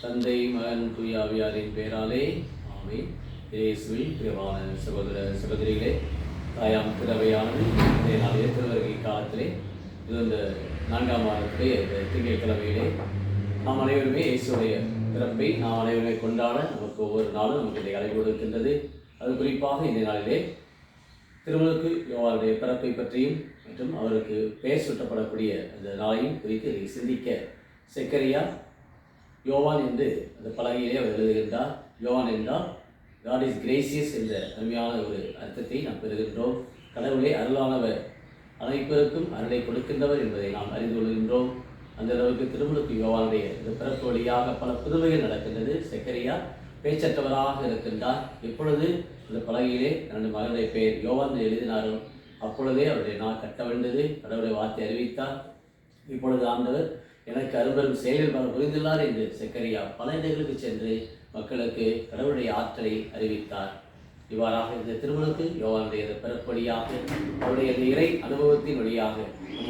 தந்தை மகன் தூய ஆவியாரின் பெயராலே ஆமென். இயேசுவில் பிரியமான சகோதர சகோதரிகளே, தாயாம் திறவையானது இன்றைய நாளிலே திருவருகை காலத்திலே இது இந்த 4ஆம் வாரத்திலே திங்கட்கிழமையிலே நாம் அனைவருமே இயேசுடைய பிறப்பை நாம் அனைவருமே கொண்டாட நமக்கு ஒவ்வொரு நாளும் நமக்கு இதை அழைப்பு கொடுக்கின்றது. அது குறிப்பாக இந்த நாளிலே திருமுழுக்கு யோவானுடைய பிறப்பை பற்றியும் மற்றும் அவருக்கு பெயர் சூட்டப்படக்கூடிய அந்த நாளையும் குறித்து இதை சிந்திக்க செக்கரியா யோவான் என்று அந்த பலகையிலே அவர் எழுதுகின்றார். யோவான் என்றால் காட் இஸ் கிரேசியஸ் என்ற அருமையான ஒரு அர்த்தத்தை நாம் பெறுகின்றோம். கடவுளே அருளானவர், அனைப்பருக்கும் அருளை கொடுக்கின்றவர் என்பதை நாம் அறிந்து கொள்கின்றோம். அந்த அளவுக்கு திருமுழுக்கு யோவானுடைய இந்த பிறப்பு வழியாக பல புதுமைகள் நடக்கின்றது. செக்கரியா பேச்சற்றவராக இருக்கின்றார். எப்பொழுது அந்த பலகையிலே தன்னுடைய மகனுடைய பெயர் யோவான் எழுதினாரோ அப்பொழுதே அவருடைய நாள் கட்ட வேண்டது. கடவுளை வார்த்தை அறிவித்தார். இப்பொழுது ஆண்டவர் எனக்கு அரும்பெரும் செயலில் பல புரிந்துள்ளார் என்று செக்கரியா பல இடங்களுக்கு சென்று மக்களுக்கு கடவுளுடைய ஆற்றலை அறிவித்தார். இவ்வாறாக இந்த திருமணக்கு யோவானுடைய பிறப்பு வழியாக அவருடைய இறை அனுபவத்தின் வழியாக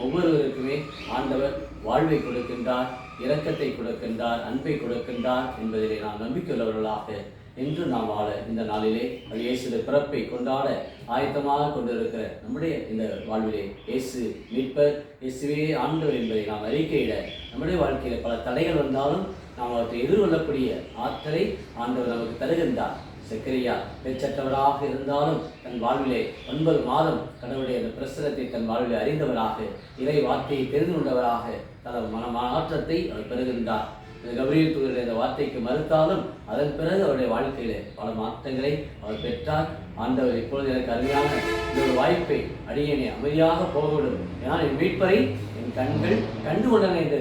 ஒவ்வொருவருக்குமே ஆண்டவர் வாழ்வை கொடுக்கின்றார், இரக்கத்தை கொடுக்கின்றார், அன்பை கொடுக்கின்றார் என்பதிலே நாம் நம்பிக்கையுள்ளவர்களாக என்று நாம் வாழ இந்த நாளிலே இயேசுடைய பிறப்பை கொண்டாட ஆயத்தமாக கொண்டிருக்கிற நம்முடைய இந்த வாழ்விலே இயேசு மீட்பர், இயேசுவே ஆண்டவர் என்பதை நாம் அறிக்கையிட நம்முடைய வாழ்க்கையில் பல தடைகள் வந்தாலும் நாம் அவற்றை எதிர்கொள்ளக்கூடிய ஆற்றலை ஆண்டவர் நமக்கு தருகின்றார். செக்கரியா பேச்சற்றவராக இருந்தாலும் தன் வாழ்விலே 9 மாதம் கடவுளுடைய அந்த பிரசனத்தை தன் வாழ்விலே அறிந்தவராக, இறை வார்த்தையை தெரிந்து கொண்டவராக தனது மாற்றத்தை அவர் பெறுகின்றார். கபிரியேல் தூதருடைய இந்த வார்த்தைக்கு மறுத்தாலும் அதன் பிறகு அவருடைய வாழ்க்கையிலே பல மாற்றங்களை அவர் பெற்றார். ஆண்டவர் இப்பொழுது எனக்கு அருமையான இந்த ஒரு வாய்ப்பை அடியேனே அமைதியாக போகவிடும், ஏன்னா என் மீட்பரை என் கண்கள் கண்டு கொண்டன என்று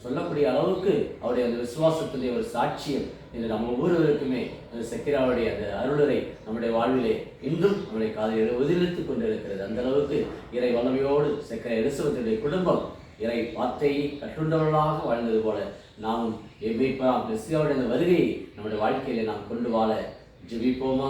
சொல்லக்கூடிய அளவுக்கு அவருடைய அந்த விசுவாசத்துடைய ஒரு சாட்சியம் என்று நம்ம ஒவ்வொருவருக்குமே அந்த செக்கரியாவுடைய அந்த அருளரை நம்முடைய வாழ்விலே இன்றும் நம்முடைய காதையில் எதிர்த்துக் கொண்டிருக்கிறது. அந்த அளவுக்கு இறை வல்லமையோடு செக்கரியா எலிசபெத்துடைய குடும்பம் இறை வார்த்தையை கற்றுண்டவர்களாக வாழ்ந்தது போல நாமும் மெஸ்ஸியாவுடைய அந்த வருகையை நம்முடைய வாழ்க்கையிலே நாம் கொண்டு வாழ ஜெபிப்போமா?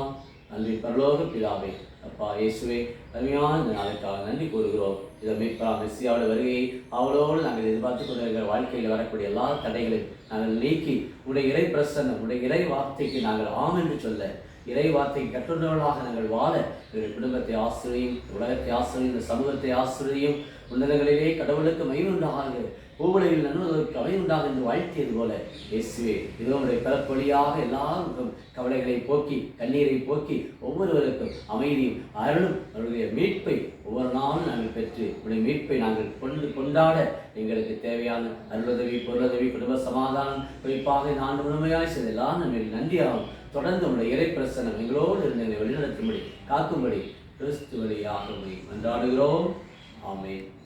நன்றி பரலோக பிதாவே, அப்பா இயேசுவே, அருமையான இந்த நாளுக்காக நன்றி கூறுகிறோம். இதை மெஸ்ஸியாவோட வருகையை அவளோடு நாங்கள் எதிர்பார்த்து கொண்டிருக்கிற வாழ்க்கையில் வரக்கூடிய எல்லா தடைகளையும் நாங்கள் நீக்கி உடைய இறை பிரசன்னம், உடைய இறை வார்த்தைக்கு நாங்கள் ஆம் என்று சொல்ல, இறை வார்த்தைக்கு கற்றுண்டவர்களாக நாங்கள் வாழ எங்கள் குடும்பத்தை ஆசிரியும், உலகத்தை ஆசிரியும், இந்த சமூகத்தை ஆசிரியும், உன்னதங்களிலே கடவுளுக்கு மகிழ்வுண்டாக, பூவுலகில் நன்னுவதற்கு அமைவுண்டாக என்று வாழ்த்தியது போல இயேசுவே, இதோ உடைய பிறப்பு வழியாக எல்லாருக்கும் கவலைகளை போக்கி, கண்ணீரை போக்கி, ஒவ்வொருவருக்கும் அமைதியும் அருளும் அவருடைய மீட்பை ஒவ்வொரு நாளும் நாங்கள் பெற்று உடைய மீட்பை நாங்கள் கொண்டாட எங்களுக்கு தேவையான அருளுதவி, பொருளுதவி, குடும்ப சமாதானம், குறிப்பாக இந்த ஆண்டு முழுமையாய் செய்த எல்லாம் நம்ம நன்றியாகும். தொடர்ந்து உடைய இறை பிரசனம் எங்களோடு இருந்து எங்களை வழிநடத்தும்படி, காக்கும்படி கிறிஸ்து வழியாக மன்றாடுகிறோம். ஆமென்.